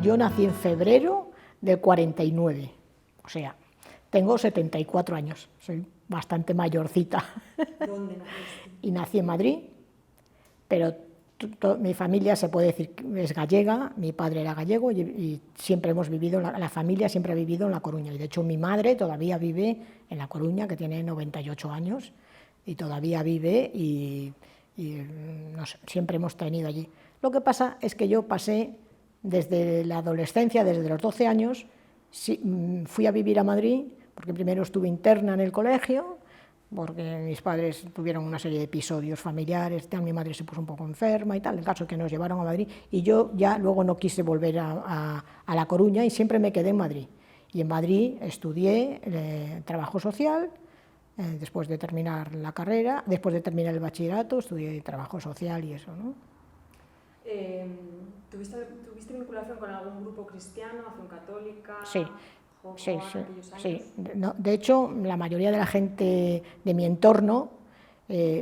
Yo nací en febrero del 49, o sea, tengo 74 años, soy bastante mayorcita. ¿Dónde naciste? Y nací en Madrid, pero mi familia se puede decir que es gallega, mi padre era gallego y siempre hemos vivido, la familia siempre ha vivido en La Coruña. Y de hecho mi madre todavía vive en La Coruña, que tiene 98 años, y todavía vive y no sé, siempre hemos tenido allí. Lo que pasa es que yo pasé desde la adolescencia, desde los 12 años, fui a vivir a Madrid, porque primero estuve interna en el colegio, porque mis padres tuvieron una serie de episodios familiares, mi madre se puso un poco enferma y tal, el caso es que nos llevaron a Madrid, y yo ya luego no quise volver a La Coruña y siempre me quedé en Madrid. Y en Madrid estudié trabajo social, después de terminar la carrera, después de terminar el bachillerato, estudié trabajo social y eso, ¿no? ¿Tuviste vinculación con algún grupo cristiano, acción católica? Sí. Sí. No, de hecho, la mayoría de la gente de mi entorno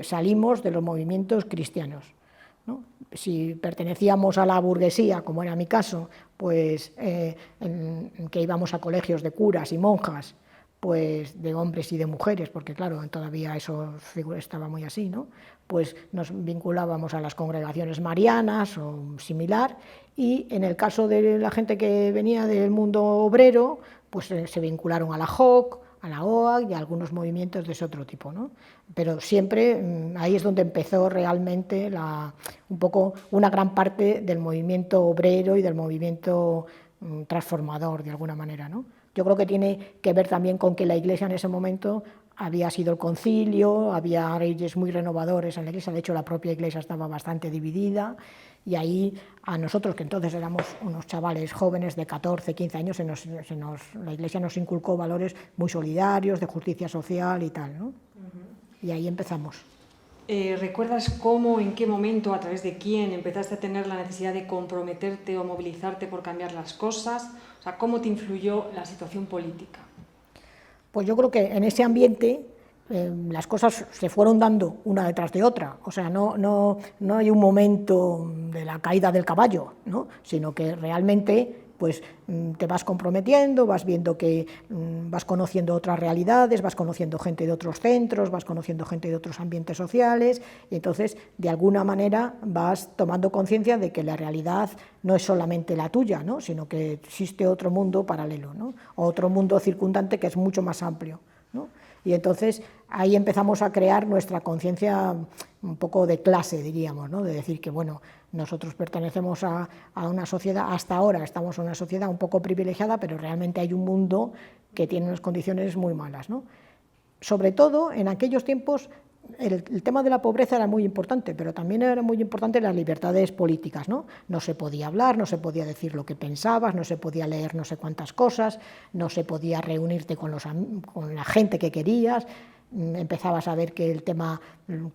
salimos de los movimientos cristianos, ¿no? Si pertenecíamos a la burguesía, como era mi caso, pues que íbamos a colegios de curas y monjas, pues de hombres y de mujeres, porque claro, todavía eso estaba muy así, ¿no? Pues nos vinculábamos a las congregaciones marianas o similar, y en el caso de la gente que venía del mundo obrero, pues se vincularon a la JOC, a la OAC y a algunos movimientos de ese otro tipo, ¿no? Pero siempre ahí es donde empezó realmente un poco una gran parte del movimiento obrero y del movimiento transformador, de alguna manera, ¿no? Yo creo que tiene que ver también con que la Iglesia en ese momento había sido el concilio, había reyes muy renovadores en la Iglesia, de hecho la propia Iglesia estaba bastante dividida, y ahí a nosotros, que entonces éramos unos chavales jóvenes de 14, 15 años, la Iglesia nos inculcó valores muy solidarios, de justicia social y tal, ¿no? Y ahí empezamos. ¿Recuerdas cómo, en qué momento, a través de quién empezaste a tener la necesidad de comprometerte o movilizarte por cambiar las cosas? O sea, ¿cómo te influyó la situación política? Pues yo creo que en ese ambiente las cosas se fueron dando una detrás de otra, o sea, no hay un momento de la caída del caballo, ¿no? Sino que realmente pues te vas comprometiendo, vas viendo que vas conociendo otras realidades, vas conociendo gente de otros centros, vas conociendo gente de otros ambientes sociales, y entonces de alguna manera vas tomando conciencia de que la realidad no es solamente la tuya, ¿no? Sino que existe otro mundo paralelo, ¿no? O otro mundo circundante que es mucho más amplio, ¿no? Y entonces ahí empezamos a crear nuestra conciencia un poco de clase, diríamos, ¿no? De decir que, bueno, nosotros pertenecemos a una sociedad, hasta ahora estamos en una sociedad un poco privilegiada, pero realmente hay un mundo que tiene unas condiciones muy malas, ¿no? Sobre todo en aquellos tiempos el tema de la pobreza era muy importante, pero también era muy importante las libertades políticas, ¿no? No se podía hablar, no se podía decir lo que pensabas, no se podía leer no sé cuántas cosas, no se podía reunirte con la gente que querías, empezabas a ver que el tema,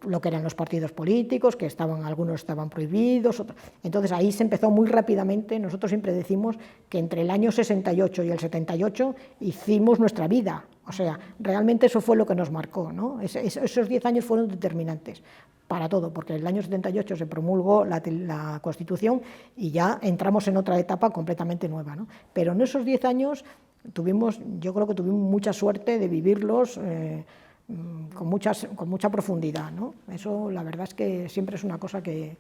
lo que eran los partidos políticos, que algunos estaban prohibidos, entonces ahí se empezó muy rápidamente. Nosotros siempre decimos que entre el año 68 y el 78 hicimos nuestra vida, o sea, realmente eso fue lo que nos marcó, ¿no? Esos 10 años fueron determinantes para todo, porque en el año 78 se promulgó la Constitución y ya entramos en otra etapa completamente nueva, ¿no? Pero en esos 10 años yo creo que tuvimos mucha suerte de vivirlos con mucha profundidad, ¿no? Eso la verdad es que siempre es una cosa que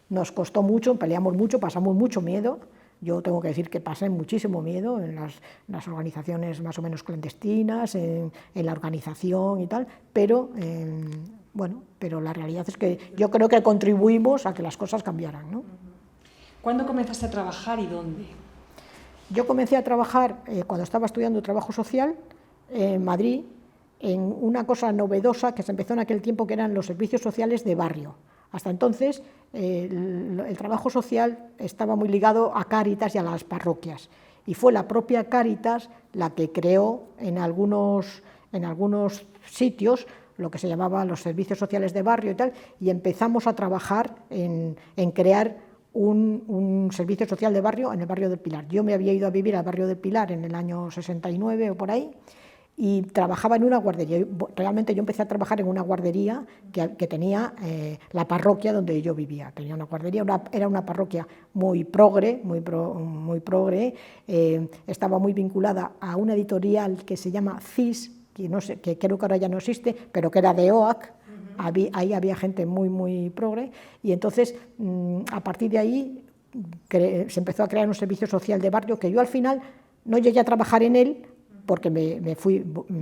nos costó mucho, peleamos mucho, pasamos mucho miedo. Yo tengo que decir que pasé muchísimo miedo en las organizaciones más o menos clandestinas, en la organización y tal, pero bueno, pero la realidad es que yo creo que contribuimos a que las cosas cambiaran, ¿no? ¿Cuándo comenzaste a trabajar y dónde? Yo comencé a trabajar cuando estaba estudiando trabajo social en Madrid, en una cosa novedosa que se empezó en aquel tiempo, que eran los servicios sociales de barrio. Hasta entonces el trabajo social estaba muy ligado a Cáritas y a las parroquias, y fue la propia Cáritas la que creó en algunos sitios lo que se llamaba los servicios sociales de barrio y tal, y empezamos a trabajar en crear un servicio social de barrio en el barrio del Pilar. Yo me había ido a vivir al barrio del Pilar en el año 69 o por ahí, y trabajaba en una guardería. Realmente yo empecé a trabajar en una guardería que tenía la parroquia donde yo vivía. Tenía una guardería, era una parroquia muy progre, estaba muy vinculada a una editorial que se llama CIS, que, no sé, que creo que ahora ya no existe, pero que era de OAC. Ahí había gente muy progre, y entonces a partir de ahí se empezó a crear un servicio social de barrio, que yo al final no llegué a trabajar en él, porque me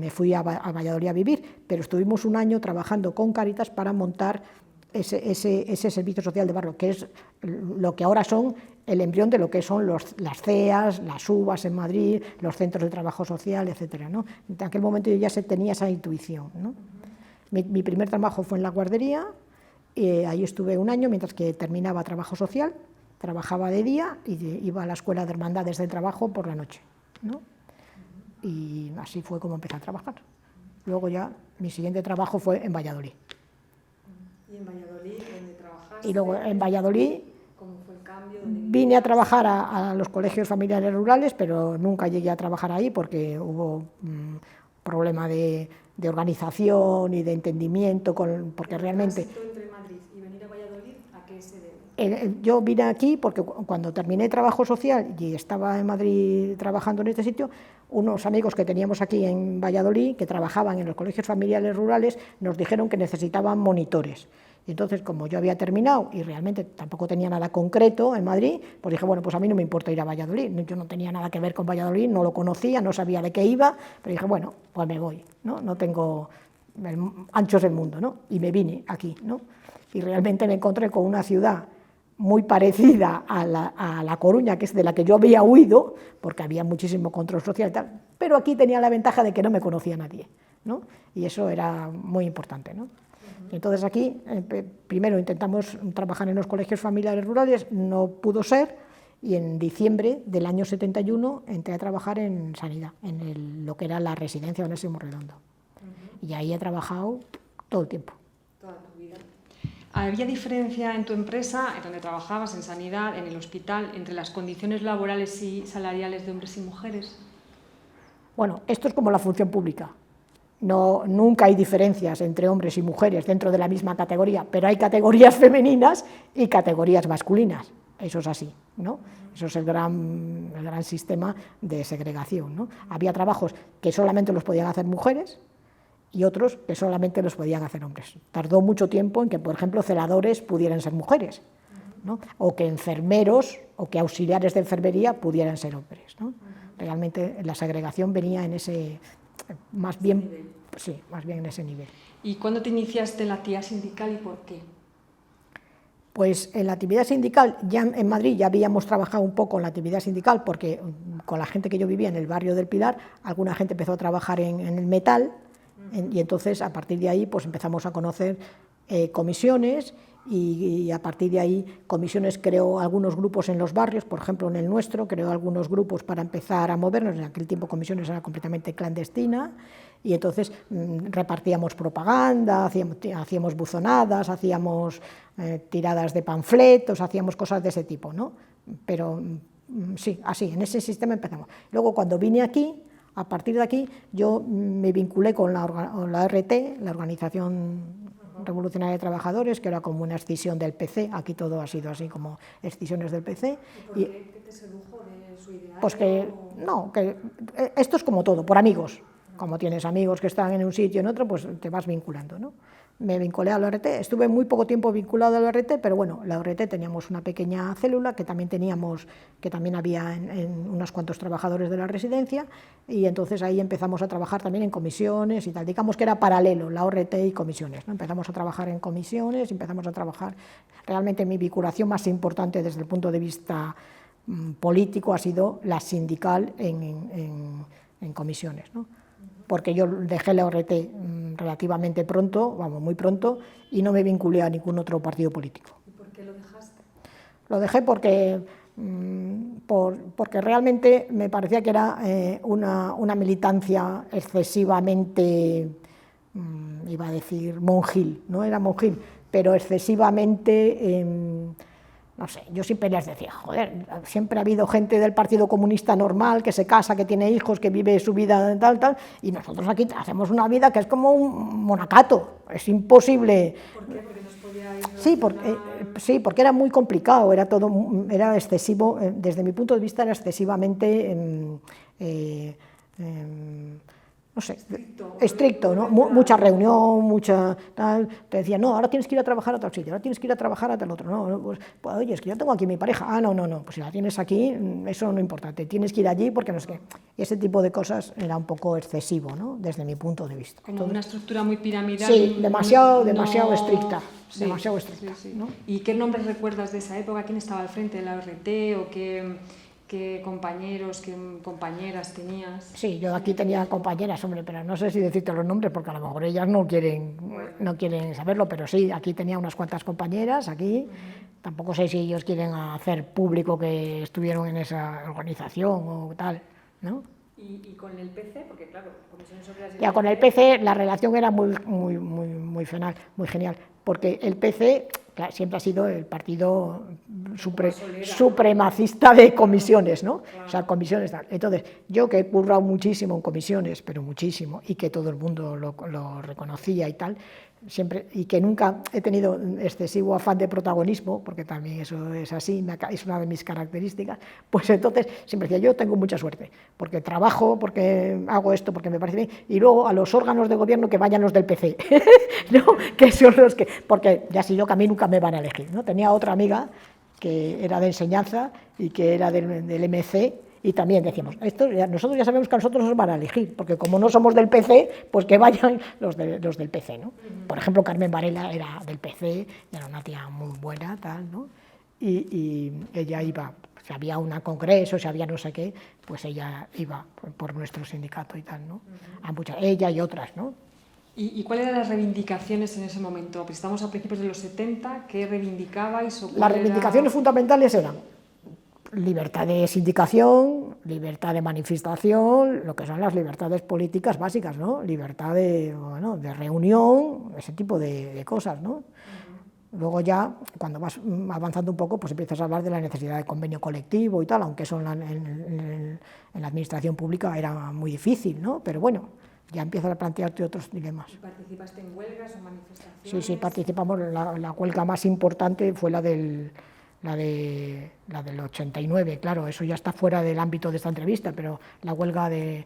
fui a Valladolid a vivir, pero estuvimos un año trabajando con Cáritas para montar ese servicio social de barrio, que es lo que ahora son el embrión de lo que son las CEAs, las UVAs en Madrid, los centros de trabajo social, etcétera, ¿no? En aquel momento yo ya tenía esa intuición, ¿no? Mi primer trabajo fue en la guardería, ahí estuve un año mientras que terminaba trabajo social, trabajaba de día y iba a la escuela de hermandades del trabajo por la noche, ¿no? Y así fue como empecé a trabajar. Luego ya mi siguiente trabajo fue en Valladolid. ¿Y en Valladolid dónde trabajaste? Y luego en Valladolid ¿Cómo fue el cambio? Vine a trabajar a los colegios familiares rurales, pero nunca llegué a trabajar ahí porque hubo problema de organización y de entendimiento, porque realmente... ¿El tránsito entre Madrid y venir a Valladolid, a qué se debe? Yo vine aquí porque cuando terminé trabajo social y estaba en Madrid trabajando en este sitio, unos amigos que teníamos aquí en Valladolid, que trabajaban en los colegios familiares rurales, nos dijeron que necesitaban monitores. Y entonces, como yo había terminado y realmente tampoco tenía nada concreto en Madrid, pues dije, bueno, pues a mí no me importa ir a Valladolid. Yo no tenía nada que ver con Valladolid, no lo conocía, no sabía de qué iba, pero dije, bueno, pues me voy, ¿no? No tengo anchos el mundo, ¿no? Y me vine aquí, ¿no? Y realmente me encontré con una ciudad muy parecida a La Coruña, que es de la que yo había huido, porque había muchísimo control social y tal, pero aquí tenía la ventaja de que no me conocía nadie, ¿no? Y eso era muy importante, ¿no? Entonces aquí, primero intentamos trabajar en los colegios familiares rurales, no pudo ser, y en diciembre del año 71 entré a trabajar en Sanidad, en lo que era la residencia Onésimo Redondo. Y ahí he trabajado todo el tiempo. Toda tu vida. ¿Había diferencia en tu empresa, en donde trabajabas, en Sanidad, en el hospital, entre las condiciones laborales y salariales de hombres y mujeres? Bueno, esto es como la función pública. Nunca hay diferencias entre hombres y mujeres dentro de la misma categoría, pero hay categorías femeninas y categorías masculinas. Eso es así, ¿no? Eso es el gran sistema de segregación, ¿no? Había trabajos que solamente los podían hacer mujeres y otros que solamente los podían hacer hombres. Tardó mucho tiempo en que, por ejemplo, celadores pudieran ser mujeres, ¿no? O que enfermeros o que auxiliares de enfermería pudieran ser hombres, ¿no? Realmente la segregación venía en ese, más bien en ese nivel. ¿Y cuándo te iniciaste en la actividad sindical y por qué? Pues en la actividad sindical, ya en Madrid ya habíamos trabajado un poco en la actividad sindical, porque con la gente que yo vivía en el barrio del Pilar, alguna gente empezó a trabajar en el metal, y entonces a partir de ahí pues empezamos a conocer comisiones, y a partir de ahí Comisiones creó algunos grupos en los barrios, por ejemplo en el nuestro creó algunos grupos para empezar a movernos. En aquel tiempo Comisiones era completamente clandestina, y entonces repartíamos propaganda, hacíamos buzonadas, hacíamos tiradas de panfletos, hacíamos cosas de ese tipo, ¿no? Pero sí, así, en ese sistema empezamos. Luego cuando vine aquí, a partir de aquí, yo me vinculé con la RT, la Organización Revolucionaria de Trabajadores, que era como una escisión del PC, aquí todo ha sido así como escisiones del PC. ¿Y por qué te sedujo de su ideario? Pues que esto es como todo, por amigos. Como tienes amigos que están en un sitio y en otro, pues te vas vinculando, ¿no? Me vinculé a la ORT, estuve muy poco tiempo vinculado a la ORT, pero bueno, la ORT teníamos una pequeña célula que también había en unos cuantos trabajadores de la residencia, y entonces ahí empezamos a trabajar también en comisiones y tal. Digamos que era paralelo la ORT y comisiones, ¿no? Empezamos a trabajar en comisiones, empezamos a trabajar, realmente mi vinculación más importante desde el punto de vista político ha sido la sindical en comisiones, ¿no? porque yo dejé la ORT relativamente pronto, vamos, muy pronto, y no me vinculé a ningún otro partido político. ¿Y por qué lo dejaste? Lo dejé porque realmente me parecía que era una militancia excesivamente, iba a decir monjil, no era monjil, pero excesivamente, no sé, yo siempre les decía, joder, siempre ha habido gente del Partido Comunista normal, que se casa, que tiene hijos, que vive su vida tal, y nosotros aquí hacemos una vida que es como un monacato, es imposible. ¿Por qué? Porque nos podía ir Sí, porque era muy complicado, era excesivo, desde mi punto de vista era excesivamente, no sé, estricto, ¿no? Mucha reunión, mucha tal, te decían, no, ahora tienes que ir a trabajar a tal sitio, ahora tienes que ir a trabajar a tal otro, no, pues oye, es que yo tengo aquí mi pareja, no, pues si la tienes aquí, eso no importa, te tienes que ir allí porque no sé qué, ese tipo de cosas era un poco excesivo, ¿no? Desde mi punto de vista. Como una estructura muy piramidal. Sí, demasiado estricta, sí, demasiado estricta. Sí. ¿No? ¿Y qué nombres recuerdas de esa época? ¿Quién estaba al frente de la ORT o qué compañeros, qué compañeras tenías? Sí, yo aquí tenía compañeras, hombre, pero no sé si decirte los nombres porque a lo mejor ellas no quieren saberlo, pero sí, aquí tenía unas cuantas compañeras, aquí. Tampoco sé si ellos quieren hacer público que estuvieron en esa organización o tal, ¿no? ¿Y con el PC? Porque claro, Comisiones Obreras... Ya con el PC la relación era muy genial, porque el PC siempre ha sido el partido supremacista de comisiones, ¿no? Claro. O sea, comisiones tal. Entonces, yo que he currado muchísimo en comisiones, pero muchísimo, y que todo el mundo lo reconocía y tal, siempre, y que nunca he tenido excesivo afán de protagonismo, porque también eso es así, es una de mis características, pues entonces siempre decía, yo tengo mucha suerte, porque trabajo, porque hago esto, porque me parece bien, y luego a los órganos de gobierno que vayan los del PC, ¿no? Que son los que, porque ya sé yo que a mí nunca me van a elegir, ¿no? Tenía otra amiga que era de enseñanza y que era del MC, y también decíamos, nosotros ya sabemos que a nosotros nos van a elegir, porque como no somos del PC, pues que vayan los del PC, ¿no? Por ejemplo, Carmen Varela era del PC, era una tía muy buena, tal, ¿no? Y ella iba, si había un congreso, si había no sé qué, pues ella iba por nuestro sindicato y tal, ¿no? A muchas, ella y otras, ¿no? ¿Y cuáles eran las reivindicaciones en ese momento? Pues estamos a principios de los 70, ¿qué reivindicabais? Las reivindicaciones fundamentales eran libertad de sindicación, libertad de manifestación, lo que son las libertades políticas básicas, ¿no? Libertad de reunión, ese tipo de cosas, ¿no? Luego ya, cuando vas avanzando un poco, pues empiezas a hablar de la necesidad de convenio colectivo y tal, aunque eso en la administración pública era muy difícil, ¿no? Pero bueno, ya empiezas a plantearte otros dilemas. ¿Y participaste en huelgas o manifestaciones? Sí, participamos. La huelga más importante fue la del 89, claro, eso ya está fuera del ámbito de esta entrevista, pero la huelga del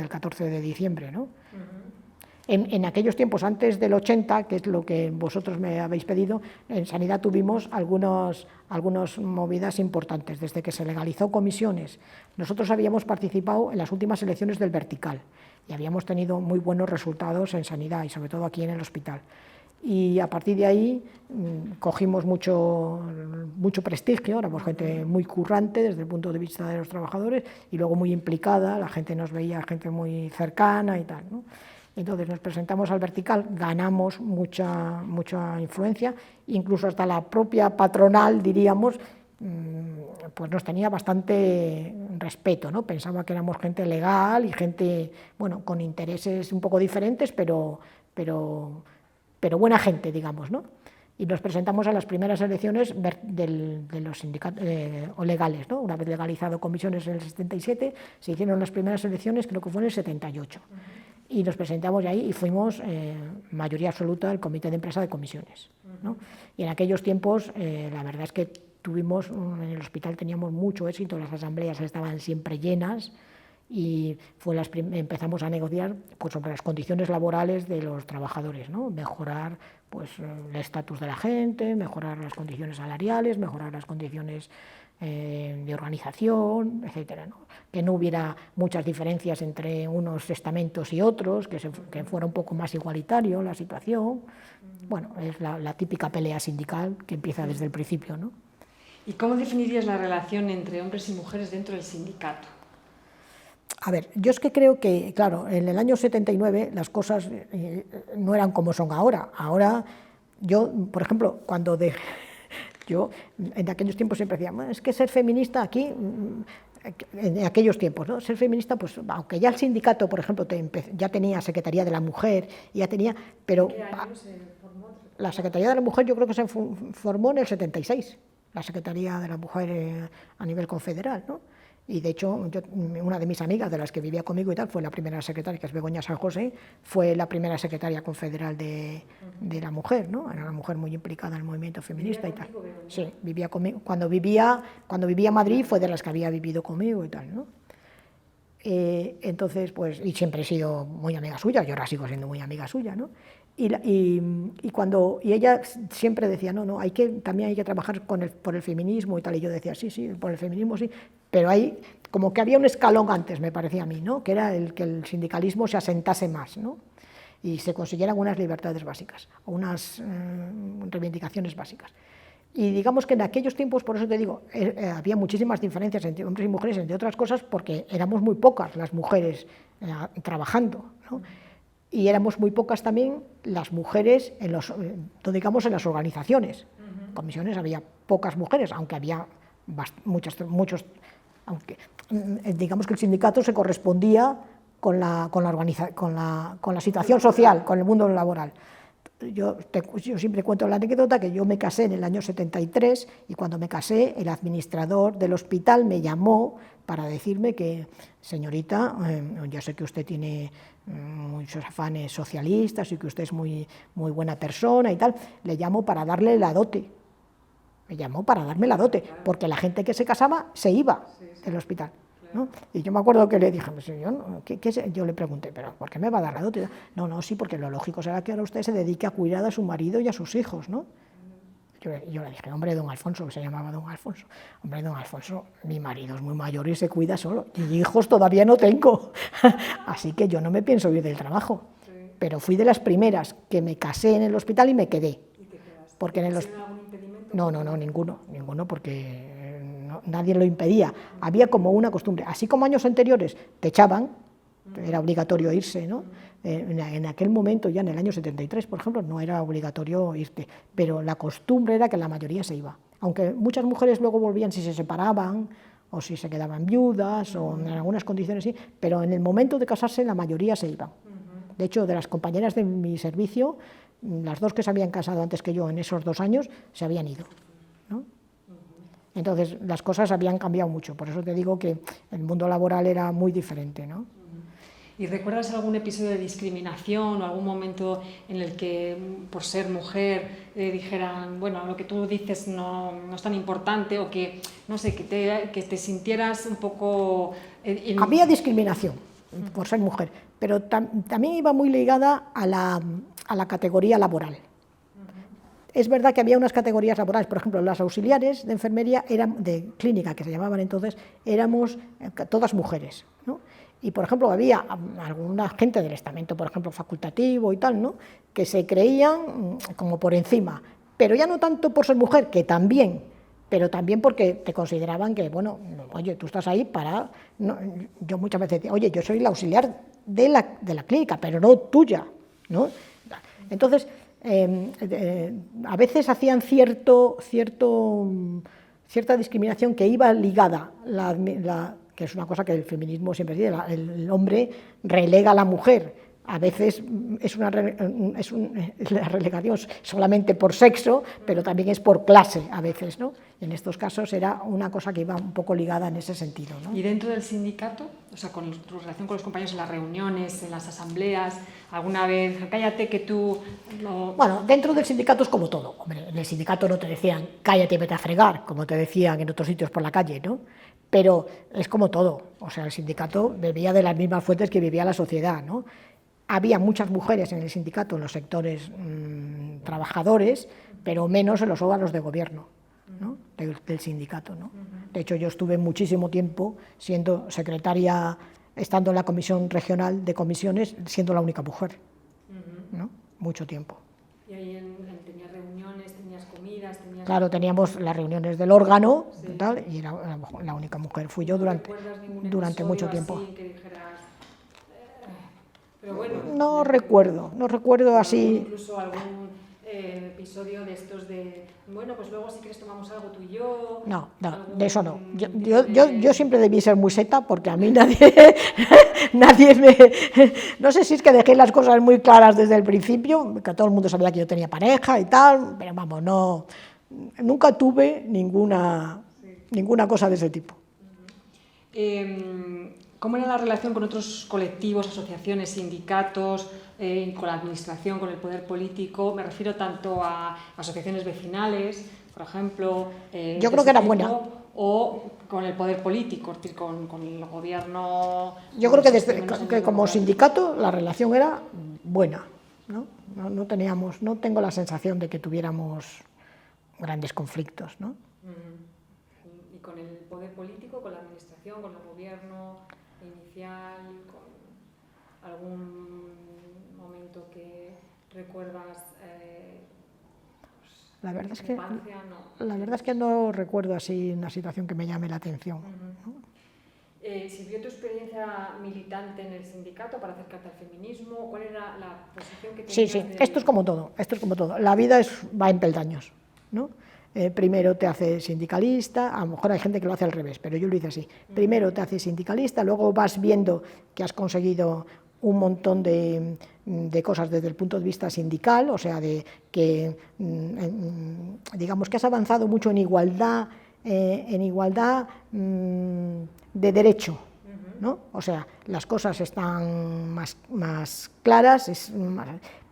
14 de diciembre, ¿no? En aquellos tiempos, antes del 80, que es lo que vosotros me habéis pedido, en Sanidad tuvimos algunas movidas importantes. Desde que se legalizó comisiones, nosotros habíamos participado en las últimas elecciones del vertical y habíamos tenido muy buenos resultados en Sanidad y sobre todo aquí en el hospital. Y a partir de ahí cogimos mucho prestigio, éramos gente muy currante desde el punto de vista de los trabajadores y luego muy implicada, la gente nos veía gente muy cercana y tal, ¿no? Entonces nos presentamos al vertical, ganamos mucha influencia, incluso hasta la propia patronal, diríamos, pues nos tenía bastante respeto, ¿no? Pensaba que éramos gente legal y gente, bueno, con intereses un poco diferentes, pero buena gente, digamos, ¿no? Y nos presentamos a las primeras elecciones de los sindicatos o legales, ¿no? Una vez legalizado comisiones en el 77, se hicieron las primeras elecciones, creo que fue en el 78. Y nos presentamos ahí y fuimos mayoría absoluta del comité de empresa de comisiones, ¿no? Y en aquellos tiempos, la verdad es que en el hospital teníamos mucho éxito, las asambleas estaban siempre llenas, y empezamos a negociar pues, sobre las condiciones laborales de los trabajadores, ¿no? Mejorar pues, el estatus de la gente, mejorar las condiciones salariales, mejorar las condiciones de organización, etcétera, ¿no? Que no hubiera muchas diferencias entre unos estamentos y otros, que fuera un poco más igualitario la situación. Bueno, es la típica pelea sindical que empieza desde el principio, ¿no? ¿Y cómo definirías la relación entre hombres y mujeres dentro del sindicato? A ver, yo es que creo que, claro, en el año 79 las cosas no eran como son ahora. Ahora, yo, por ejemplo, yo en aquellos tiempos siempre decía, es que ser feminista aquí, en aquellos tiempos, ¿no? Ser feminista, pues aunque ya el sindicato, por ejemplo, ya tenía Secretaría de la Mujer, ya tenía, pero ¿En qué año se formó? la Secretaría de la Mujer yo creo que se formó en el 76, la Secretaría de la Mujer a nivel confederal, ¿no? Y de hecho, una de mis amigas, de las que vivía conmigo y tal, fue la primera secretaria, que es Begoña San José, fue la primera secretaria confederal de la mujer, ¿no? Era una mujer muy implicada en el movimiento feminista y tal. Sí, vivía conmigo. Cuando vivía en Madrid fue de las que había vivido conmigo y tal, ¿no? Entonces, pues, y siempre he sido muy amiga suya, yo ahora sigo siendo muy amiga suya, ¿no? Y ella siempre decía, no, también hay que trabajar por el feminismo y tal, y yo decía, sí, por el feminismo sí, pero hay como que había un escalón antes, me parecía a mí, ¿no? Que era que el sindicalismo se asentase más, ¿no? Y se consiguieran unas libertades básicas, o unas reivindicaciones básicas. Y digamos que en aquellos tiempos, por eso te digo, había muchísimas diferencias entre hombres y mujeres, entre otras cosas, porque éramos muy pocas las mujeres trabajando, ¿no? Y éramos muy pocas también las mujeres digamos, en las organizaciones. Comisiones había pocas mujeres, aunque había muchos, aunque digamos que el sindicato se correspondía con la situación social, con el mundo laboral. Yo siempre cuento la anécdota que yo me casé en el año 73 y cuando me casé el administrador del hospital me llamó para decirme que, señorita, yo sé que usted tiene muchos afanes socialistas y que usted es muy buena persona y tal, le llamo para darle la dote. Me llamó para darme la dote, porque la gente que se casaba se iba del hospital, ¿no? Y yo me acuerdo que le dije, pues yo le pregunté, ¿pero por qué me va a dar la dote? No, sí, porque lo lógico será que ahora usted se dedique a cuidar a su marido y a sus hijos, ¿no? Yo le dije, hombre, don Alfonso, que se llamaba don Alfonso, hombre, don Alfonso, mi marido es muy mayor y se cuida solo, y hijos todavía no tengo, así que yo no me pienso ir del trabajo, pero fui de las primeras que me casé en el hospital y me quedé. ¿Y te quedaste? Porque en algún impedimento? No, ninguno, porque nadie lo impedía. Había como una costumbre, así como años anteriores te echaban, era obligatorio irse, ¿no? En aquel momento, ya en el año 73, por ejemplo, no era obligatorio irte, pero la costumbre era que la mayoría se iba. Aunque muchas mujeres luego volvían si se separaban, o si se quedaban viudas, o en algunas condiciones sí, pero en el momento de casarse la mayoría se iban. De hecho, de las compañeras de mi servicio, las dos que se habían casado antes que yo en esos 2 años, se habían ido, ¿no? Entonces, las cosas habían cambiado mucho, por eso te digo que el mundo laboral era muy diferente, ¿no? ¿Y recuerdas algún episodio de discriminación o algún momento en el que, por ser mujer, dijeran, bueno, lo que tú dices no es tan importante, o que, no sé, que te sintieras un poco... Había discriminación por ser mujer, pero también iba muy ligada a la categoría laboral. Es verdad que había unas categorías laborales, por ejemplo, las auxiliares de enfermería, de clínica, que se llamaban entonces, éramos todas mujeres, ¿no? Y, por ejemplo, había alguna gente del estamento, por ejemplo, facultativo y tal, ¿no?, que se creían como por encima, pero ya no tanto por ser mujer, que también, pero también porque te consideraban que, bueno, oye, tú estás ahí para... No, yo muchas veces decía, oye, yo soy la auxiliar de la clínica, pero no tuya, ¿no? Entonces, a veces hacían cierta discriminación que iba ligada, que es una cosa que el feminismo siempre dice, el hombre relega a la mujer. A veces es la relegación solamente por sexo, pero también es por clase a veces, ¿no? En estos casos era una cosa que iba un poco ligada en ese sentido, ¿no? ¿Y dentro del sindicato, o sea, con tu relación con los compañeros en las reuniones, en las asambleas, alguna vez, cállate que tú no... Bueno, dentro del sindicato es como todo. Hombre, en el sindicato no te decían cállate y vete a fregar, como te decían en otros sitios por la calle, ¿no? Pero es como todo. O sea, el sindicato bebía de las mismas fuentes que vivía la sociedad, ¿no? Había muchas mujeres en el sindicato, en los sectores trabajadores, pero menos en los órganos de gobierno, ¿no?, del sindicato, ¿no? De hecho, yo estuve muchísimo tiempo siendo secretaria, estando en la comisión regional de comisiones, siendo la única mujer, ¿no? Mucho tiempo. ¿Y ahí tenías reuniones, tenías comidas, tenías...? Claro, teníamos las reuniones del órgano, sí, tal, y era la única mujer. Fui yo ¿No durante mucho tiempo. Que dijera, No recuerdo así. Incluso algún episodio de estos de, bueno, pues luego si quieres tomamos algo tú y yo. No, de eso no. Yo siempre debí ser muy seta porque a mí nadie me... No sé si es que dejé las cosas muy claras desde el principio, que todo el mundo sabía que yo tenía pareja y tal, pero vamos, no, nunca tuve ninguna cosa de ese tipo. ¿Cómo era la relación con otros colectivos, asociaciones, sindicatos, con la administración, con el poder político? Me refiero tanto a asociaciones vecinales, por ejemplo. Yo creo que era buena. O con el poder político, es decir, con el gobierno. Yo creo que como sindicato la relación era buena, ¿no? No tengo la sensación de que tuviéramos grandes conflictos, ¿no? Y con el poder político, con la administración, con el gobierno inicial, con algún momento que recuerdas. La verdad es que no recuerdo así una situación que me llame la atención. ¿No? ¿Sirvió tu experiencia militante en el sindicato para acercarte al feminismo? ¿Cuál era la posición que tenías? Sí, esto es como todo. La vida va en peldaños, ¿no? Primero te haces sindicalista, a lo mejor hay gente que lo hace al revés, pero yo lo hice así. Primero te haces sindicalista, luego vas viendo que has conseguido un montón de cosas desde el punto de vista sindical, o sea, digamos que has avanzado mucho en igualdad de derecho, ¿no? O sea, las cosas están más claras,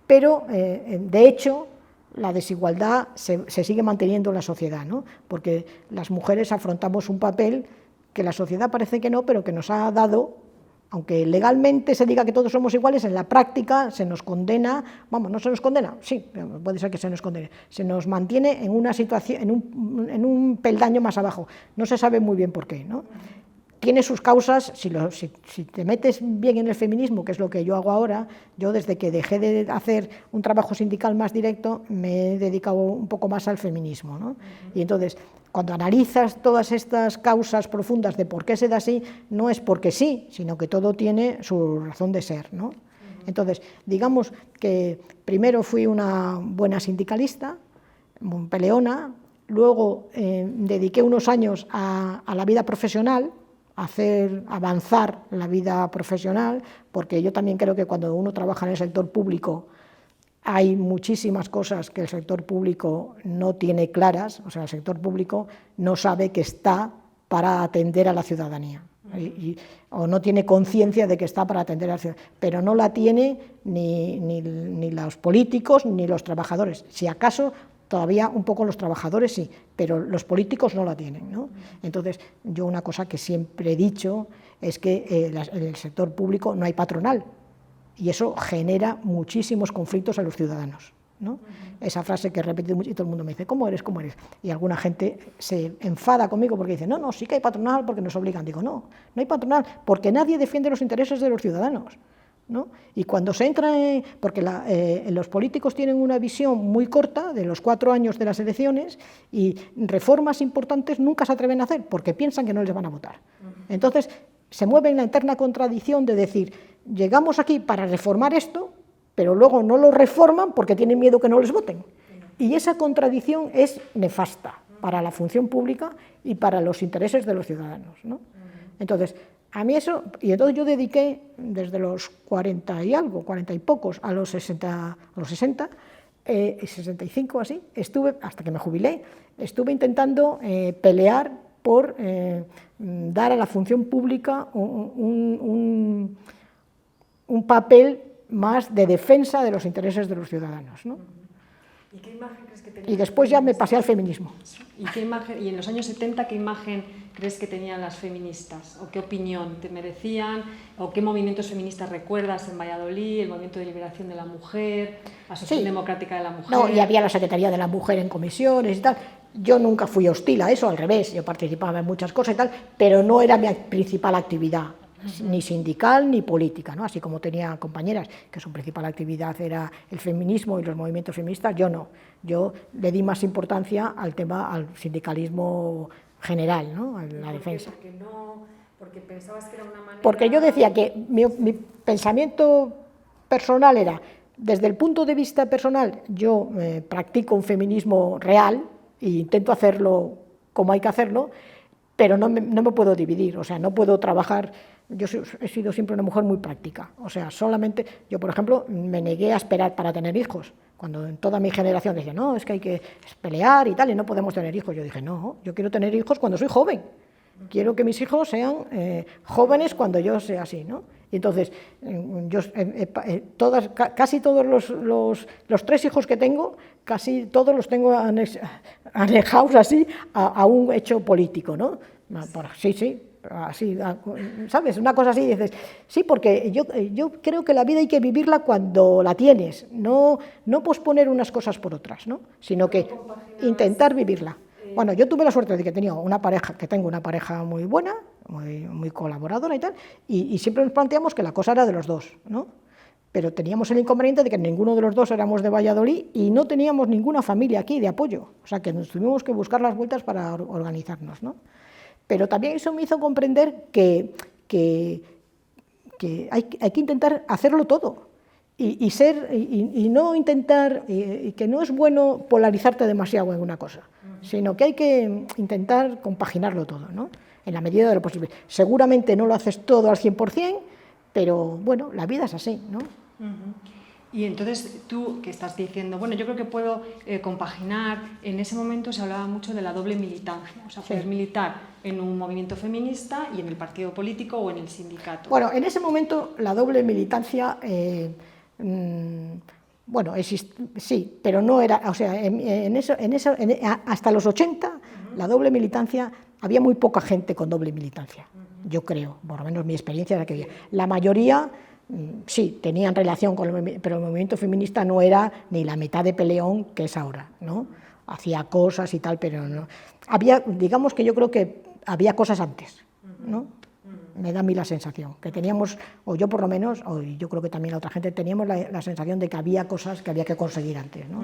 pero de hecho la desigualdad se sigue manteniendo en la sociedad, ¿no? Porque las mujeres afrontamos un papel que la sociedad parece que no, pero que nos ha dado, aunque legalmente se diga que todos somos iguales, en la práctica se nos condena, no se nos condena, sí, puede ser que se nos condene, se nos mantiene en una situación, en un peldaño más abajo, no se sabe muy bien por qué, ¿no? Tiene sus causas, si te metes bien en el feminismo, que es lo que yo hago ahora, yo desde que dejé de hacer un trabajo sindical más directo, me he dedicado un poco más al feminismo, ¿no? Y entonces, cuando analizas todas estas causas profundas de por qué se da así, no es porque sí, sino que todo tiene su razón de ser, ¿no? Entonces, digamos que primero fui una buena sindicalista, peleona, luego dediqué unos años a la vida profesional, hacer avanzar la vida profesional, porque yo también creo que cuando uno trabaja en el sector público hay muchísimas cosas que el sector público no tiene claras, o sea, el sector público no sabe que está para atender a la ciudadanía, o no tiene conciencia de que está para atender a la ciudadanía, pero no la tiene ni los políticos ni los trabajadores, si acaso todavía un poco los trabajadores sí, pero los políticos no la tienen, ¿no? Entonces, yo una cosa que siempre he dicho es que en el sector público no hay patronal y eso genera muchísimos conflictos a los ciudadanos, ¿no? Esa frase que he repetido mucho y todo el mundo me dice, ¿cómo eres? ¿Cómo eres? Y alguna gente se enfada conmigo porque dice, no, sí que hay patronal porque nos obligan. Digo, no hay patronal porque nadie defiende los intereses de los ciudadanos, ¿no? Y cuando se entra porque los políticos tienen una visión muy corta de los 4 años de las elecciones y reformas importantes nunca se atreven a hacer porque piensan que no les van a votar. Entonces se mueve en la eterna contradicción de decir, llegamos aquí para reformar esto, pero luego no lo reforman porque tienen miedo que no les voten. Y esa contradicción es nefasta para la función pública y para los intereses de los ciudadanos, ¿no? Entonces, a mí eso, y entonces yo dediqué desde los 40 y algo, 40 y pocos, a los 60, 65 así, estuve, hasta que me jubilé, estuve intentando pelear por dar a la función pública un papel más de defensa de los intereses de los ciudadanos, ¿no? ¿Y qué imagen crees que tenía? Y después ya me pasé al feminismo. ¿Y en los años 70 qué imagen crees que tenían las feministas? ¿O qué opinión te merecían? ¿O qué movimientos feministas recuerdas en Valladolid? ¿El movimiento de liberación de la mujer? ¿La Asociación Democrática de la Mujer? No, y había la Secretaría de la Mujer en comisiones y tal. Yo nunca fui hostil a eso, al revés. Yo participaba en muchas cosas y tal, pero no era mi principal actividad, ni sindical ni política, ¿no? Así como tenía compañeras que su principal actividad era el feminismo y los movimientos feministas, yo no. Yo le di más importancia al sindicalismo general, ¿no? A la defensa. Porque pensabas que era una manera... Porque yo decía que mi pensamiento personal era, desde el punto de vista personal, yo practico un feminismo real e intento hacerlo como hay que hacerlo, pero no me puedo dividir, o sea, no puedo trabajar. Yo he sido siempre una mujer muy práctica, o sea, solamente, yo por ejemplo, me negué a esperar para tener hijos, cuando en toda mi generación decía, no, es que hay que pelear y tal, y no podemos tener hijos. Yo dije, no, yo quiero tener hijos cuando soy joven, quiero que mis hijos sean jóvenes cuando yo sea así, ¿no? Y entonces, yo, casi todos los 3 hijos que tengo, casi todos los tengo anejados así a un hecho político, ¿no? Sí, así, ¿sabes? Una cosa así, dices, sí, porque yo creo que la vida hay que vivirla cuando la tienes, no posponer unas cosas por otras, ¿no? Sino que intentar vivirla. Bueno, yo tuve la suerte de que tengo una pareja muy buena, muy colaboradora y tal, y siempre nos planteamos que la cosa era de los dos, ¿no? Pero teníamos el inconveniente de que ninguno de los dos éramos de Valladolid y no teníamos ninguna familia aquí de apoyo, o sea que nos tuvimos que buscar las vueltas para organizarnos, ¿no? Pero también eso me hizo comprender que hay que intentar hacerlo todo y no intentar, y que no es bueno polarizarte demasiado en una cosa, sino que hay que intentar compaginarlo todo, ¿no? En la medida de lo posible. Seguramente no lo haces todo al 100%, pero bueno, la vida es así, ¿no? Y entonces tú, que estás diciendo, bueno, yo creo que puedo compaginar, en ese momento se hablaba mucho de la doble militancia, o sea, poder militar en un movimiento feminista y en el partido político o en el sindicato. Bueno, en ese momento la doble militancia, bueno, sí, pero no era, o sea, hasta los 80, la doble militancia, había muy poca gente con doble militancia, yo creo, por lo menos mi experiencia era que había. La mayoría, sí, tenían relación con pero el movimiento feminista no era ni la mitad de peleón que es ahora, ¿no? Hacía cosas y tal, pero no. Digamos que yo creo que había cosas antes, ¿no? Me da a mí la sensación, que teníamos, o yo por lo menos, o yo creo que también la otra gente, teníamos la sensación de que había cosas que había que conseguir antes, ¿no?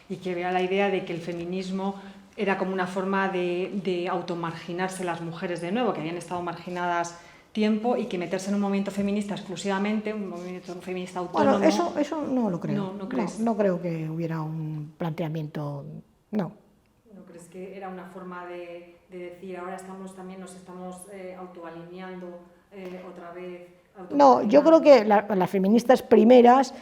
Y que había la idea de que el feminismo era como una forma de automarginarse las mujeres de nuevo, que habían estado marginadas tiempo, y que meterse en un movimiento feminista exclusivamente, un movimiento feminista autónomo... Bueno, eso no lo creo. ¿No crees? No creo que hubiera un planteamiento, no. ¿No crees que era una forma de decir, ahora nos estamos autoalineando otra vez? No, yo creo que las feministas primeras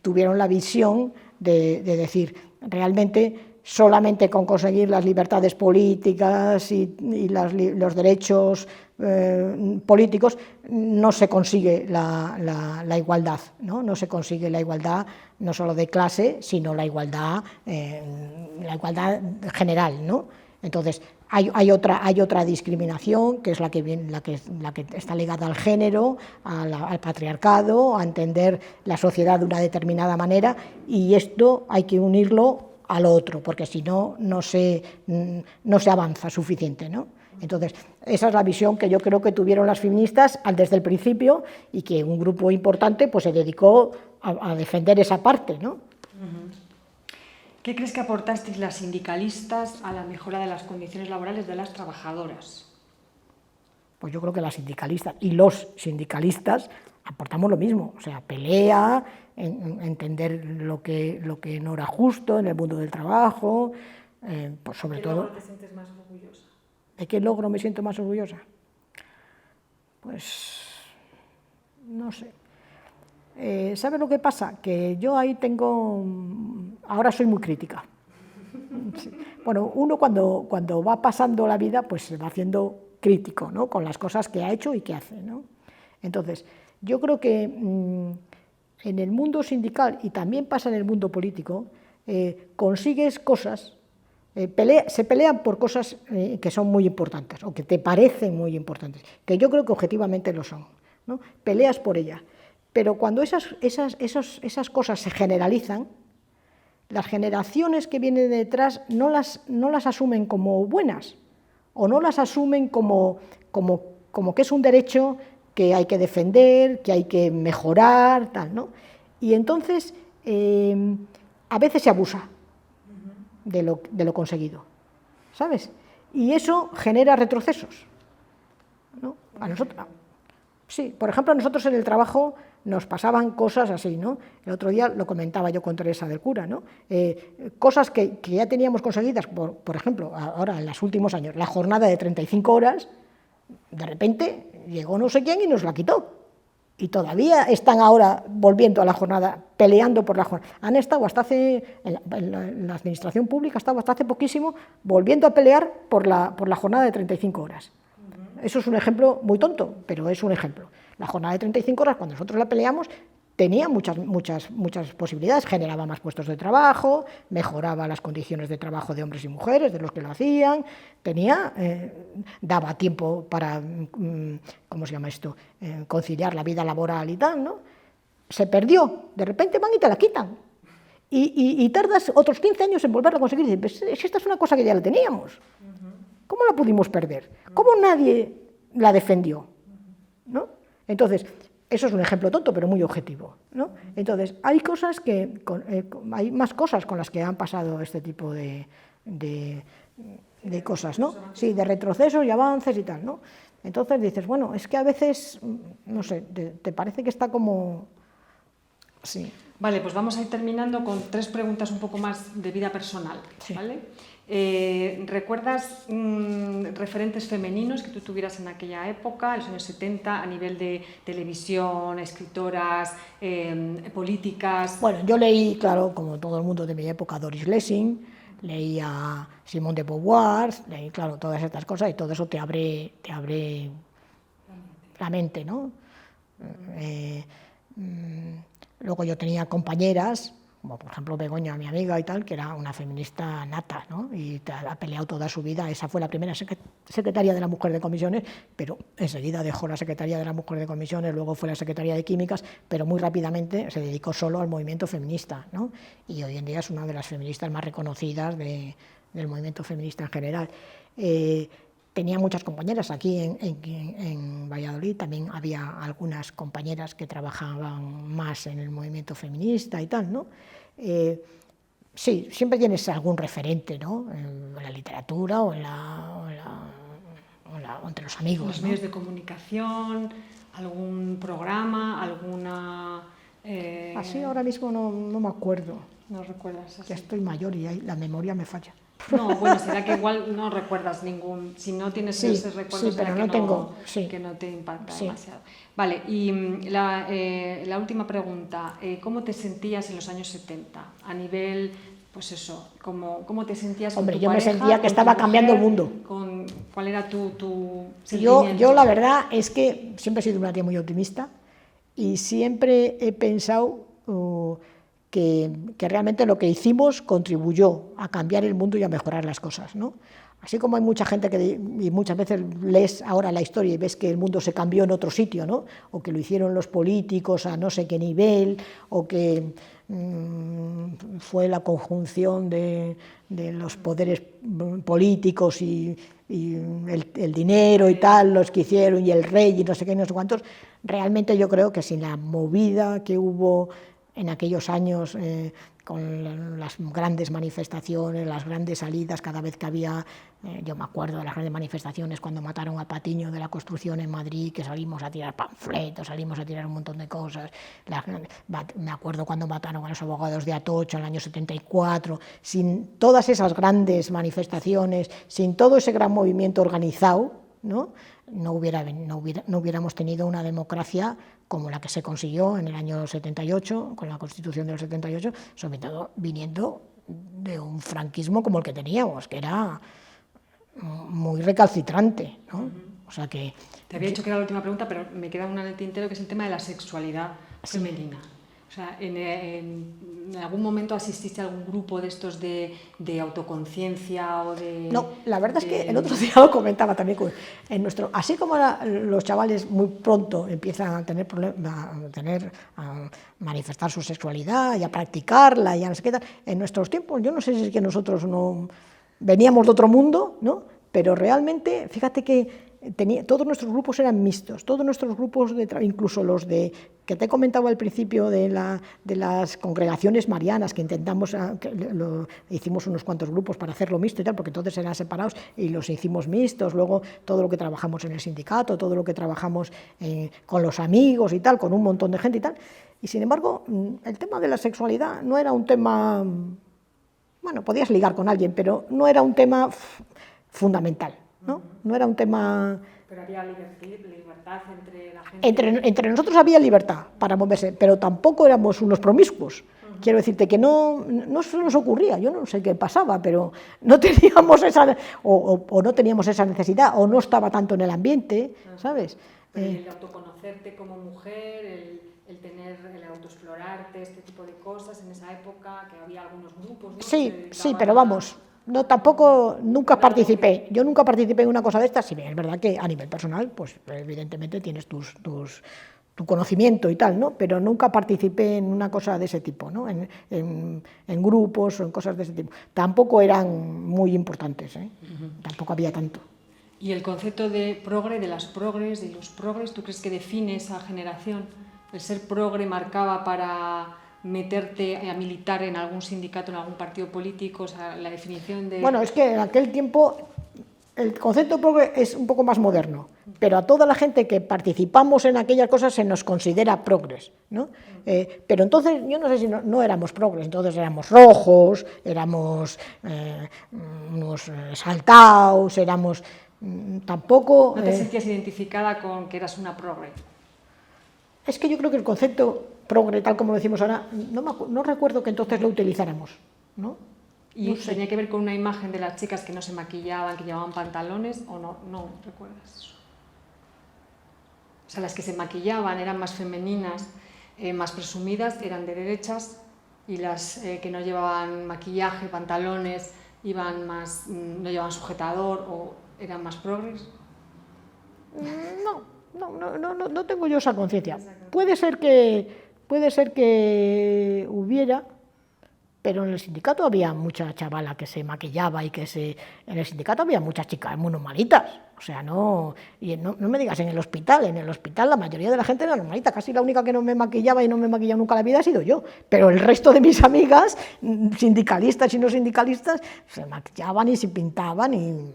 tuvieron la visión de decir, realmente solamente con conseguir las libertades políticas y los derechos políticos no se consigue la igualdad, ¿no? No se consigue la igualdad no solo de clase, sino la igualdad general, ¿no? Entonces, hay otra discriminación, que es la que está ligada al género, al patriarcado, a entender la sociedad de una determinada manera, y esto hay que unirlo al otro, porque si no, no se avanza suficiente, ¿no? Entonces, esa es la visión que yo creo que tuvieron las feministas desde el principio, y que un grupo importante pues se dedicó a defender esa parte, ¿no? ¿Qué crees que aportasteis las sindicalistas a la mejora de las condiciones laborales de las trabajadoras? Pues yo creo que las sindicalistas y los sindicalistas aportamos lo mismo, o sea, pelea, entender lo que no era justo en el mundo del trabajo, pues sobre todo... ¿De qué logro te sientes más orgullosa? ¿De qué logro me siento más orgullosa? Pues no sé. ¿Sabes lo que pasa? Que yo ahí ahora soy muy crítica. Sí. Bueno, uno cuando va pasando la vida, pues se va haciendo crítico, ¿no? Con las cosas que ha hecho y que hace, ¿no? Entonces, yo creo que en el mundo sindical, y también pasa en el mundo político, consigues cosas, se pelean por cosas que son muy importantes, o que te parecen muy importantes, que yo creo que objetivamente lo son, ¿no? Peleas por ellas. Pero cuando esas cosas se generalizan, las generaciones que vienen detrás no las asumen como buenas, o no las asumen como que es un derecho que hay que defender, que hay que mejorar, tal, ¿no? Y entonces a veces se abusa de lo conseguido, ¿sabes? Y eso genera retrocesos, ¿no? A nosotros, sí, por ejemplo, nosotros en el trabajo nos pasaban cosas así, ¿no? El otro día lo comentaba yo con Teresa del Cura, ¿no? Cosas que ya teníamos conseguidas, por ejemplo, ahora en los últimos años, la jornada de 35 horas, de repente llegó no sé quién y nos la quitó. Y todavía están ahora volviendo a la jornada, peleando por la jornada. Han estado hasta hace, en la administración pública, estaba hasta hace poquísimo volviendo a pelear por la jornada de 35 horas. Eso es un ejemplo muy tonto, pero es un ejemplo. La jornada de 35 horas, cuando nosotros la peleamos, tenía muchas posibilidades, generaba más puestos de trabajo, mejoraba las condiciones de trabajo de hombres y mujeres, de los que lo hacían, daba tiempo para, ¿cómo se llama esto?, conciliar la vida laboral y tal, ¿no? Se perdió, de repente van y te la quitan. Y tardas otros 15 años en volverla a conseguir. Y dices, pues, esta es una cosa que ya la teníamos. ¿Cómo la pudimos perder? ¿Cómo nadie la defendió? ¿No? Entonces, eso es un ejemplo tonto, pero muy objetivo, ¿no? Entonces, hay hay más cosas con las que han pasado este tipo de cosas, ¿no? Sí, de retrocesos y avances y tal, ¿no? Entonces dices, bueno, es que a veces, no sé, te parece que está como... Sí. Vale, pues vamos a ir terminando con 3 preguntas un poco más de vida personal, Sí. ¿vale? ¿Recuerdas referentes femeninos que tú tuvieras en aquella época, en los años 70, a nivel de televisión, escritoras, políticas? Bueno, yo leí, claro, como todo el mundo de mi época, Doris Lessing, leí a Simone de Beauvoir, leí, claro, todas estas cosas, y todo eso te abre la mente, ¿no? Luego yo tenía compañeras, como por ejemplo Begoña, mi amiga y tal, que era una feminista nata, ¿no? Y ha peleado toda su vida. Esa fue la primera secretaria de la Mujer de Comisiones, pero enseguida dejó la secretaría de la Mujer de Comisiones, luego fue la secretaria de Químicas, pero muy rápidamente se dedicó solo al movimiento feminista, ¿no? Y hoy en día es una de las feministas más reconocidas del movimiento feminista en general. Tenía muchas compañeras aquí en Valladolid, también había algunas compañeras que trabajaban más en el movimiento feminista y tal, ¿no? Sí, siempre tienes algún referente, ¿no? En la literatura o entre los amigos. Los medios de comunicación, algún programa, alguna... Así ahora mismo no me acuerdo. No recuerdas así. Ya estoy mayor y la memoria me falla. No, bueno, será que igual no recuerdas ningún, si no tienes ese recuerdo, sí, pero será que no te impacta demasiado. Vale, y la última pregunta, ¿cómo te sentías en los años 70? A nivel, pues eso, ¿cómo te sentías con tu yo pareja, me sentía que estaba cambiando el mundo. ¿Cuál era tu sentimiento? Yo la verdad es que siempre he sido una tía muy optimista y siempre he pensado... que realmente lo que hicimos contribuyó a cambiar el mundo y a mejorar las cosas, ¿no? Así como hay mucha gente y muchas veces lees ahora la historia y ves que el mundo se cambió en otro sitio, ¿no? O que lo hicieron los políticos a no sé qué nivel, o que fue la conjunción de los poderes políticos y el dinero y tal, los que hicieron, y el rey y no sé qué, no sé cuántos. Realmente yo creo que sin la movida que hubo en aquellos años, con las grandes manifestaciones, las grandes salidas, cada vez que había, yo me acuerdo de las grandes manifestaciones cuando mataron a Patiño de la Construcción en Madrid, que salimos a tirar panfletos, salimos a tirar un montón de cosas, me acuerdo cuando mataron a los abogados de Atocha en el año 74, sin todas esas grandes manifestaciones, sin todo ese gran movimiento organizado, ¿no? No hubiéramos tenido una democracia como la que se consiguió en el año 78, con la Constitución del 78, sobre todo viniendo de un franquismo como el que teníamos, que era muy recalcitrante, ¿no? O sea que... Te había dicho que era la última pregunta, pero me queda una en el tintero, que es el tema de la sexualidad femenina. O sea, ¿en algún momento asististe a algún grupo de estos de autoconciencia o de...? No, la verdad es que el otro día lo comentaba también, así como los chavales muy pronto empiezan a manifestar su sexualidad y a practicarla y a no sé qué tal, en nuestros tiempos, yo no sé si es que nosotros no veníamos de otro mundo, ¿no? Pero realmente, fíjate que todos nuestros grupos eran mixtos, todos nuestros grupos, incluso los que te he comentado al principio de las congregaciones marianas, que intentamos, hicimos unos cuantos grupos para hacerlo mixto y tal, porque todos eran separados y los hicimos mixtos, luego todo lo que trabajamos en el sindicato, todo lo que trabajamos con los amigos y tal, con un montón de gente y tal, y sin embargo, el tema de la sexualidad no era un tema, bueno, podías ligar con alguien, pero no era un tema fundamental. No era un tema... Pero había libertad entre la gente... Entre nosotros había libertad para moverse, pero tampoco éramos unos promiscuos. Quiero decirte que no se nos ocurría, yo no sé qué pasaba, pero no teníamos esa... o no teníamos esa necesidad, o no estaba tanto en el ambiente, ¿sabes? Pero el autoconocerte como mujer, el autoexplorarte, este tipo de cosas en esa época, que había algunos grupos, ¿no? Sí, pero vamos... No, tampoco, nunca participé. Yo nunca participé en una cosa de estas, si bien es verdad que a nivel personal, pues evidentemente tienes tu conocimiento y tal, ¿no? Pero nunca participé en una cosa de ese tipo, ¿no? En grupos o en cosas de ese tipo. Tampoco eran muy importantes, ¿eh? Tampoco había tanto. ¿Y el concepto de progre, de las progres, de los progres, tú crees que define esa generación? ¿El ser progre marcaba para meterte a militar en algún sindicato, en algún partido político? O sea, la definición de... Bueno, es que en aquel tiempo el concepto de progre es un poco más moderno, pero a toda la gente que participamos en aquellas cosas se nos considera progres, ¿no? Pero entonces, yo no sé si no éramos progres, entonces éramos rojos, éramos unos saltaos, éramos... tampoco... ¿No te sentías identificada con que eras una progre? Es que yo creo que el concepto progre, tal como lo decimos ahora, no recuerdo que entonces lo utilizáramos, ¿no? ¿Y tenía que ver con una imagen de las chicas que no se maquillaban, que llevaban pantalones, o no recuerdas eso? O sea, las que se maquillaban eran más femeninas, más presumidas, eran de derechas, y las que no llevaban maquillaje, pantalones, no llevaban sujetador, o eran más progres. No tengo yo esa conciencia. Puede ser que hubiera, pero en el sindicato había mucha chavala que se maquillaba y en el sindicato había muchas chicas muy normalitas. O sea, no me digas en el hospital la mayoría de la gente era normalita, casi la única que no me maquillaba y no me he maquillado nunca en la vida ha sido yo, pero el resto de mis amigas, sindicalistas y no sindicalistas, se maquillaban y se pintaban y...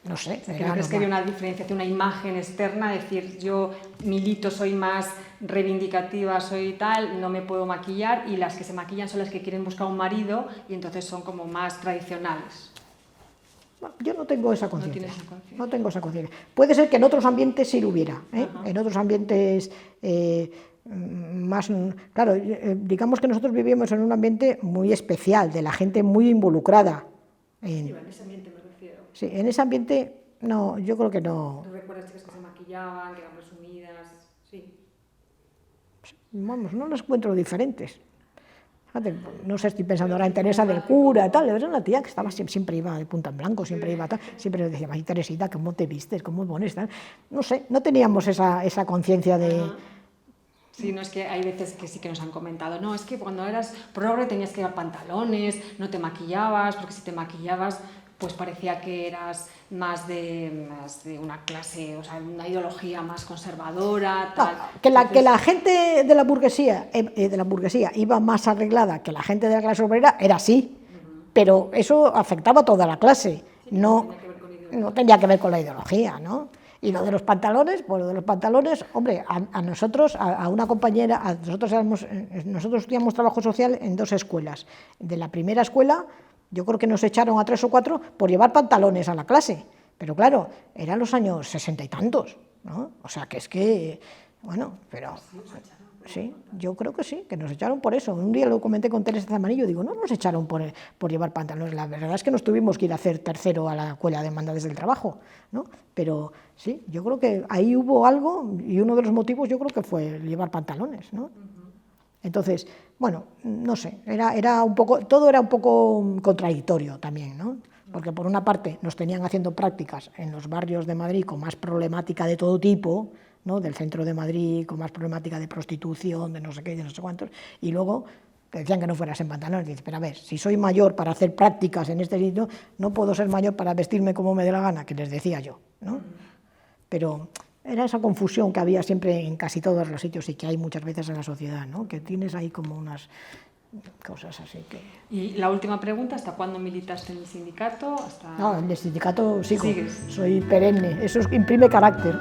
No sé. ¿Crees que había una diferenciación, una imagen externa? Decir, yo milito, soy más reivindicativa, soy tal, no me puedo maquillar, y las que se maquillan son las que quieren buscar un marido y entonces son como más tradicionales. Yo no tengo esa conciencia. No tengo esa conciencia. Puede ser que en otros ambientes sí lo hubiera, ¿eh? En otros ambientes más... Claro, digamos que nosotros vivíamos en un ambiente muy especial, de la gente muy involucrada. Sí, en ese ambiente me refiero. Sí, en ese ambiente, no, yo creo que no. ¿No recuerdas chicas que se maquillaban, que eran presumidas? Sí. Vamos, no las encuentro diferentes. Fíjate, no sé, estoy pensando ahora en Teresa del Cura y tal, era una tía que estaba, siempre iba de punta en blanco, siempre iba tal, siempre nos decía, ay, Teresita, ¿cómo te vistes? ¿Cómo pones? Tal. No sé, no teníamos esa conciencia de... Sí, no, es que hay veces que sí que nos han comentado, no, es que cuando eras progre tenías que llevar pantalones, no te maquillabas, porque si te maquillabas pues parecía que eras más de una clase, o sea, una ideología más conservadora, tal. No, que la gente de la burguesía iba más arreglada que la gente de la clase obrera era así, pero eso afectaba a toda la clase, no tenía que ver con la ideología, ¿no? Y lo de los pantalones, pues lo de los pantalones, hombre, a nosotros, a una compañera, nosotros estudiamos trabajo social en 2 escuelas. De la primera escuela, yo creo que nos echaron a 3 o 4 por llevar pantalones a la clase, pero claro, eran los años 60 y tantos, ¿no? O sea, que es que, bueno, pero... Sí, yo creo que sí, que nos echaron por eso. Un día lo comenté con Teresa Zamanillo, digo, no nos echaron por llevar pantalones, la verdad es que nos tuvimos que ir a hacer tercero a la escuela de hermandades del trabajo, ¿no? Pero sí, yo creo que ahí hubo algo, y uno de los motivos yo creo que fue llevar pantalones, ¿no? Entonces, bueno, no sé, todo era un poco contradictorio también, ¿no? Porque por una parte nos tenían haciendo prácticas en los barrios de Madrid con más problemática de todo tipo, ¿no? Del centro de Madrid, con más problemática de prostitución, de no sé qué, de no sé cuántos, y luego te decían que no fueras en pantalones. Dices, pero a ver, si soy mayor para hacer prácticas en este sitio, no puedo ser mayor para vestirme como me dé la gana, que les decía yo, ¿no? pero era esa confusión que había siempre en casi todos los sitios y que hay muchas veces en la sociedad, ¿no? Que tienes ahí como unas cosas así que... Y la última pregunta, ¿hasta cuándo militaste en el sindicato? No, en el sindicato sigo, ¿Sigues? soy perenne, eso imprime carácter.